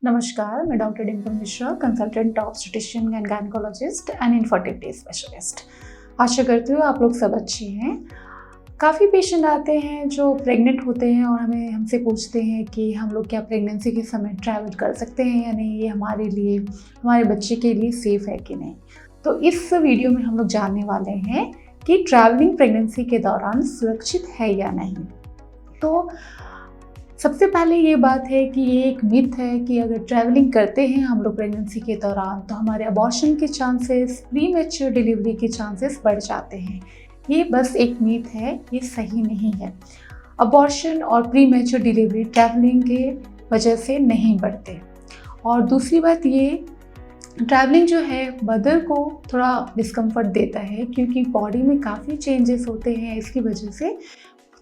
नमस्कार, मैं doctor Dimple Mishra, consultant obstetrician and gynaecologist and infertility specialist. आशा करती हूँ आप लोग सब अच्छे हैं। काफ़ी पेशेंट आते हैं जो प्रेग्नेंट होते हैं और हमसे पूछते हैं कि हम लोग क्या प्रेगनेंसी के समय ट्रैवल कर सकते हैं या नहीं, ये हमारे लिए, हमारे बच्चे के लिए सेफ़ है कि नहीं। तो इस वीडियो में हम लोग जानने वाले हैं कि ट्रैवलिंग प्रेगनेंसी के दौरान सुरक्षित है या नहीं। तो सबसे पहले ये बात है कि ये एक मिथ है कि अगर ट्रैवलिंग करते हैं हम लोग प्रेगनेंसी के दौरान तो हमारे अबॉर्शन के चांसेस, प्रीमैच्योर डिलीवरी के चांसेस बढ़ जाते हैं। ये बस एक मिथ है, ये सही नहीं है। अबॉर्शन और प्रीमैच्योर डिलीवरी ट्रैवलिंग के वजह से नहीं बढ़ते। और दूसरी बात, ये ट्रैवलिंग जो है मदर को थोड़ा डिस्कम्फर्ट देता है क्योंकि बॉडी में काफ़ी चेंजेस होते हैं। इसकी वजह से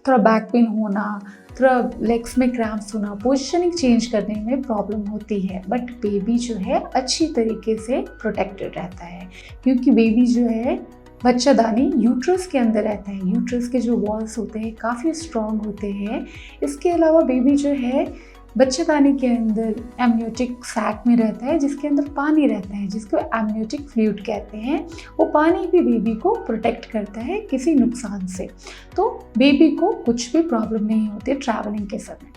थोड़ा बैक पेन होना, थोड़ा लेग्स में क्रैम्प्स होना, पोजीशनिंग चेंज करने में प्रॉब्लम होती है। बट बेबी जो है अच्छी तरीके से प्रोटेक्टेड रहता है क्योंकि बेबी जो है बच्चादानी यूट्रस के अंदर रहता है। यूट्रस के जो वॉल्स होते हैं काफ़ी स्ट्रॉन्ग होते हैं। इसके अलावा बेबी जो है बच्चादानी के अंदर एमनियोटिक सैक में रहता है जिसके अंदर पानी रहता है, जिसको एमनियोटिक फ्लूइड कहते हैं। वो पानी भी बेबी को प्रोटेक्ट करता है किसी नुकसान से, तो बेबी को कुछ भी प्रॉब्लम नहीं होती ट्रैवलिंग के समय।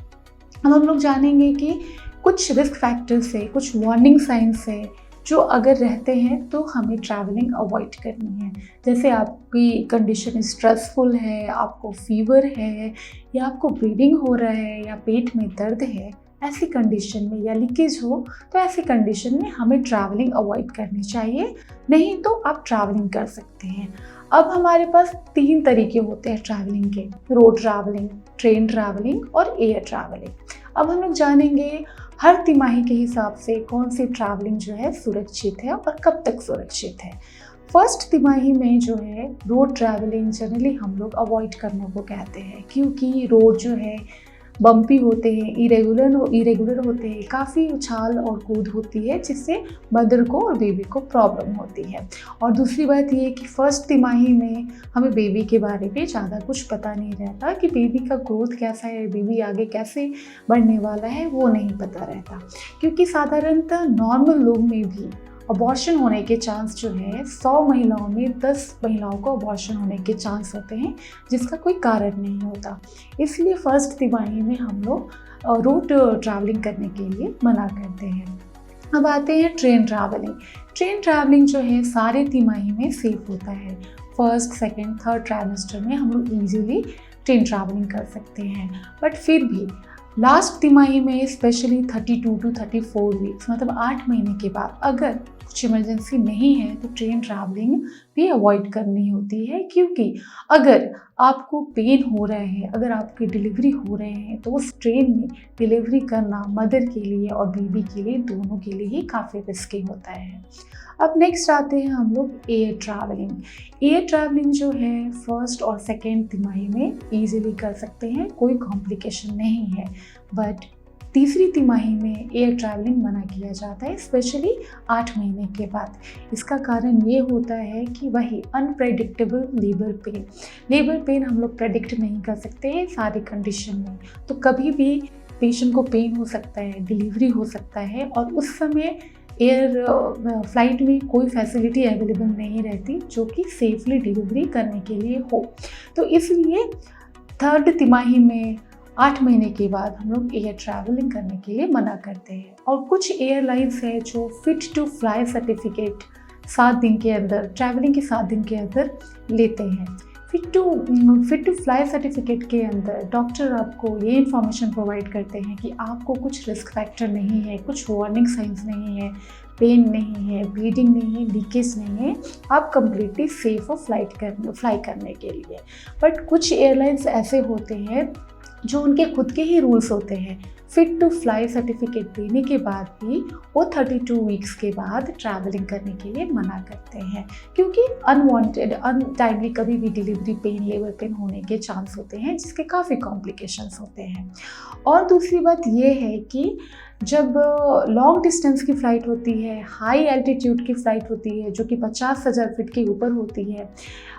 अब हम लोग जानेंगे कि कुछ रिस्क फैक्टर्स है, कुछ वार्निंग साइंस है जो अगर रहते हैं तो हमें ट्रैवलिंग अवॉइड करनी है। जैसे आपकी कंडीशन स्ट्रेसफुल है, आपको फीवर है, या आपको ब्लीडिंग हो रहा है, या पेट में दर्द है, ऐसी कंडीशन में, या लीकेज हो, तो ऐसी कंडीशन में हमें ट्रैवलिंग अवॉइड करनी चाहिए। नहीं तो आप ट्रैवलिंग कर सकते हैं। अब हमारे पास 3 तरीके होते हैं ट्रैवलिंग के: रोड ट्रैवलिंग, ट्रेन ट्रैवलिंग और एयर ट्रैवलिंग। अब हम लोग जानेंगे हर तिमाही के हिसाब से कौन सी ट्रैवलिंग जो है सुरक्षित है और कब तक सुरक्षित है। फर्स्ट तिमाही में जो है रोड ट्रैवलिंग जनरली हम लोग अवॉइड करने को कहते हैं क्योंकि रोड जो है बम्पी होते हैं, इरेगुलर होते हैं, काफ़ी उछाल और कूद होती है जिससे मदर को और बेबी को प्रॉब्लम होती है। और दूसरी बात ये कि फर्स्ट तिमाही में हमें बेबी के बारे में ज़्यादा कुछ पता नहीं रहता कि बेबी का ग्रोथ कैसा है, बेबी आगे कैसे बढ़ने वाला है, वो नहीं पता रहता। क्योंकि साधारणतः नॉर्मल लोग में भी अबॉर्शन होने के चांस जो है 100 महिलाओं में 10 महिलाओं को अबॉर्शन होने के चांस होते हैं जिसका कोई कारण नहीं होता। इसलिए फर्स्ट तिमाही में हम लोग रोड ट्रैवलिंग करने के लिए मना करते हैं। अब आते हैं ट्रेन ट्रैवलिंग। ट्रेन ट्रैवलिंग जो है सारे तिमाही में सेफ होता है। फर्स्ट, सेकेंड, थर्ड ट्राइमेस्टर में हम लोग ईजिली ट्रेन ट्रैवलिंग कर सकते हैं। बट फिर भी लास्ट तिमाही में स्पेशली 32 to 34 वीक्स मतलब 8 महीने के बाद अगर कुछ इमरजेंसी नहीं है तो ट्रेन ट्रैवलिंग भी अवॉइड करनी होती है। क्योंकि अगर आपको पेन हो रहा है, अगर आपकी डिलीवरी हो रहे हैं, तो उस ट्रेन में डिलीवरी करना मदर के लिए और बेबी के लिए दोनों के लिए ही काफ़ी रिस्की होता है। अब नेक्स्ट आते हैं हम लोग एयर ट्रैवलिंग। एयर ट्रैवलिंग जो है फर्स्ट और सेकेंड तिमाही में ईजिली कर सकते हैं, कोई कॉम्प्लिकेशन नहीं है। बट तीसरी तिमाही में एयर ट्रैवलिंग मना किया जाता है, स्पेशली 8 महीने के बाद। इसका कारण ये होता है कि वही अनप्रेडिक्टेबल लेबर पेन हम लोग प्रेडिक्ट नहीं कर सकते हैं सारी कंडीशन में। तो कभी भी पेशेंट को पेन हो सकता है, डिलीवरी हो सकता है, और उस समय एयर फ्लाइट में कोई फैसिलिटी अवेलेबल नहीं रहती जो कि सेफली डिलीवरी करने के लिए हो। तो इसलिए थर्ड तिमाही में 8 महीने के बाद हम लोग एयर ट्रैवलिंग करने के लिए मना करते हैं। और कुछ एयरलाइंस है जो फिट टू फ्लाई सर्टिफिकेट 7 दिन के अंदर, ट्रैवलिंग के 7 दिन के अंदर लेते हैं। फिट टू फ्लाई सर्टिफिकेट के अंदर डॉक्टर आपको ये इन्फॉर्मेशन प्रोवाइड करते हैं कि आपको कुछ रिस्क फैक्टर नहीं है, कुछ वार्निंग साइंस नहीं है, पेन नहीं है, ब्लीडिंग नहीं है, लीकेज नहीं है, आप कम्प्लीटली सेफ हो फ्लाई करने के लिए। बट कुछ एयरलाइंस ऐसे होते हैं जो उनके खुद के ही रूल्स होते हैं, फिट टू फ्लाई सर्टिफिकेट देने के बाद भी वो 32 वीक्स के बाद ट्रैवलिंग करने के लिए मना करते हैं क्योंकि अनवांटेड, अनटाइमली कभी भी डिलीवरी पेन, लेबर पेन होने के चांस होते हैं जिसके काफ़ी कॉम्प्लिकेशंस होते हैं। और दूसरी बात ये है कि जब लॉन्ग डिस्टेंस की फ़्लाइट होती है, हाई एल्टीट्यूड की फ़्लाइट होती है जो कि 50,000 फीट के ऊपर होती है,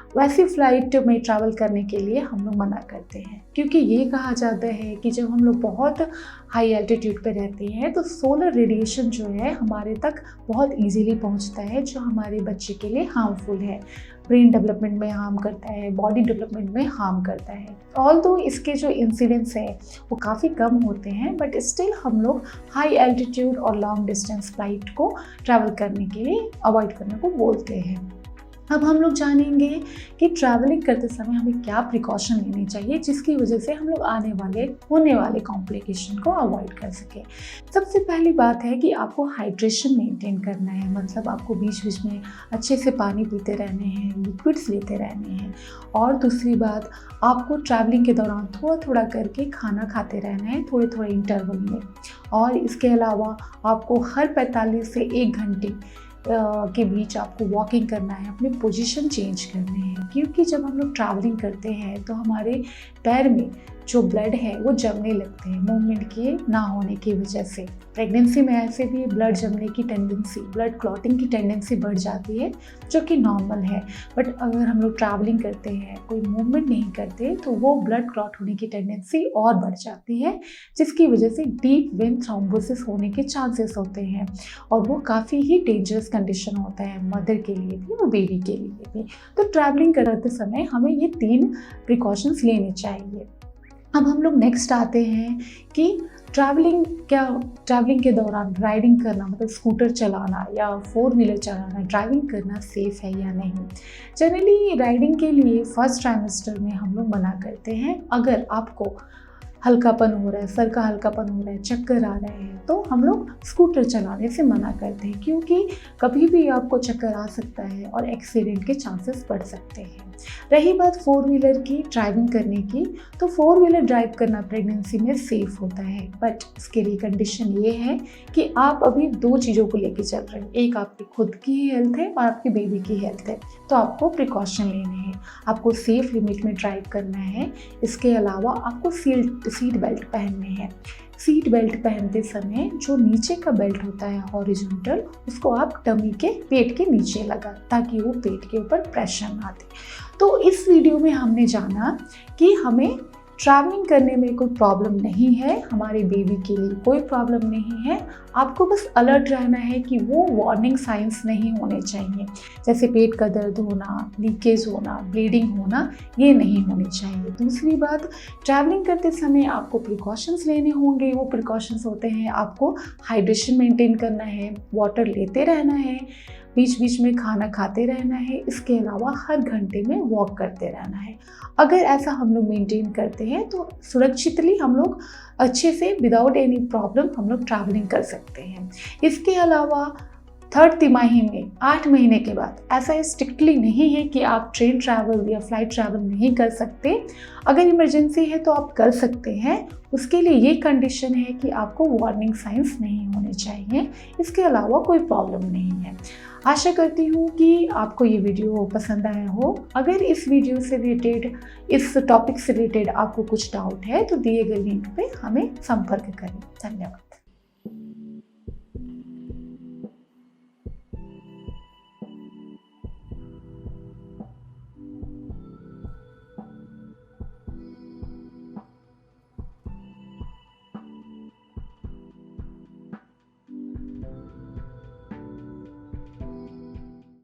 वैसी फ़्लाइट में ट्रैवल करने के लिए हम लोग मना करते हैं, क्योंकि ये कहा जाता है कि जब हम लोग बहुत हाई एल्टीट्यूड पे रहते हैं तो सोलर रेडिएशन जो है हमारे तक बहुत इजीली पहुंचता है, जो हमारे बच्चे के लिए हार्मफुल है, ब्रेन डेवलपमेंट में हार्म करता है, बॉडी डेवलपमेंट में हार्म करता है। ऑल्दो इसके जो इंसिडेंट्स है वो काफ़ी कम होते हैं, बट स्टिल हम लोग हाई एल्टीट्यूड और लॉन्ग डिस्टेंस फ्लाइट को ट्रैवल करने के लिए अवॉइड करने को बोलते हैं। अब हम लोग जानेंगे कि ट्रैवलिंग करते समय हमें क्या प्रिकॉशन लेनी चाहिए, जिसकी वजह से हम लोग होने वाले कॉम्प्लिकेशन को अवॉइड कर सकें। सबसे पहली बात है कि आपको हाइड्रेशन मेंटेन करना है, मतलब आपको बीच बीच में अच्छे से पानी पीते रहने हैं, लिक्विड्स लेते रहने हैं। और दूसरी बात, आपको ट्रैवलिंग के दौरान थोड़ा थोड़ा करके खाना खाते रहना है, थोड़े थोड़े इंटरवल में। और इसके अलावा आपको हर 45 से 1 घंटे के बीच आपको वॉकिंग करना है, अपने पोजीशन चेंज करने हैं, क्योंकि जब हम लोग ट्रैवलिंग करते हैं तो हमारे पैर में जो ब्लड है वो जमने लगते हैं मूवमेंट के ना होने की वजह से। प्रेगनेंसी में ऐसे भी ब्लड जमने की टेंडेंसी, ब्लड क्लॉटिंग की टेंडेंसी बढ़ जाती है, जो कि नॉर्मल है। बट अगर हम लोग ट्रैवलिंग करते हैं, कोई मूवमेंट नहीं करते, तो वो ब्लड क्लॉट होने की टेंडेंसी और बढ़ जाती है, जिसकी वजह से डीप वेन थ्रोम्बोसिस होने के चांसेस होते हैं, और वो काफ़ी ही डेंजरस कंडीशन होता है मदर के लिए भी और बेबी के लिए भी। तो ट्रैवलिंग करते समय हमें ये 3 प्रिकॉशंस लेने चाहिए। अब हम लोग नेक्स्ट आते हैं कि ट्रैवलिंग के दौरान राइडिंग करना, मतलब स्कूटर चलाना या 4 व्हीलर चलाना, ड्राइविंग करना सेफ़ है या नहीं। जनरली राइडिंग के लिए फर्स्ट ट्राइमेस्टर में हम लोग मना करते हैं। अगर आपको हल्कापन हो रहा है, सर का हल्कापन हो रहा है, चक्कर आ रहे हैं, तो हम लोग स्कूटर चलाने से मना करते हैं, क्योंकि कभी भी आपको चक्कर आ सकता है और एक्सीडेंट के चांसेस बढ़ सकते हैं। रही बात 4 व्हीलर की ड्राइविंग करने की, तो 4 व्हीलर ड्राइव करना प्रेगनेंसी में सेफ़ होता है, बट इसके लिए कंडीशन ये है कि आप अभी 2 चीज़ों को लेके चल रहे हैं। एक आपकी खुद की हेल्थ है और आपकी बेबी की हेल्थ है, तो आपको प्रिकॉशन लेने हैं, आपको सेफ लिमिट में ड्राइव करना है। इसके अलावा आपको सीट बेल्ट पहनने हैं। सीट बेल्ट पहनते समय जो नीचे का बेल्ट होता है हॉरिजॉन्टल, उसको आप टमी के पेट के नीचे लगा, ताकि वो पेट के ऊपर प्रेशर ना दे। तो इस वीडियो में हमने जाना कि हमें ट्रैवलिंग करने में कोई प्रॉब्लम नहीं है, हमारे बेबी के लिए कोई प्रॉब्लम नहीं है। आपको बस अलर्ट रहना है कि वो वार्निंग साइंस नहीं होने चाहिए, जैसे पेट का दर्द होना, लीकेज होना, ब्लीडिंग होना, ये नहीं होनी चाहिए। दूसरी बात, ट्रैवलिंग करते समय आपको प्रिकॉशंस लेने होंगे। वो प्रिकॉशंस होते हैं, आपको हाइड्रेशन मेंटेन करना है, वाटर लेते रहना है, बीच बीच में खाना खाते रहना है, इसके अलावा हर घंटे में वॉक करते रहना है। अगर ऐसा हम लोग मेंटेन करते हैं तो सुरक्षितली हम लोग अच्छे से विदाउट एनी प्रॉब्लम हम लोग ट्रैवलिंग कर सकते हैं। इसके अलावा 3rd तिमाही में 8 महीने के बाद ऐसा स्ट्रिक्टली नहीं है कि आप ट्रेन ट्रैवल या फ्लाइट ट्रैवल नहीं कर सकते। अगर इमरजेंसी है तो आप कर सकते हैं। उसके लिए ये कंडीशन है कि आपको वार्निंग साइंस नहीं होने चाहिए, इसके अलावा कोई प्रॉब्लम नहीं है। आशा करती हूँ कि आपको ये वीडियो पसंद आया हो। अगर इस वीडियो से रिलेटेड, इस टॉपिक से रिलेटेड आपको कुछ डाउट है तो दिए गए लिंक पे हमें संपर्क करें। धन्यवाद।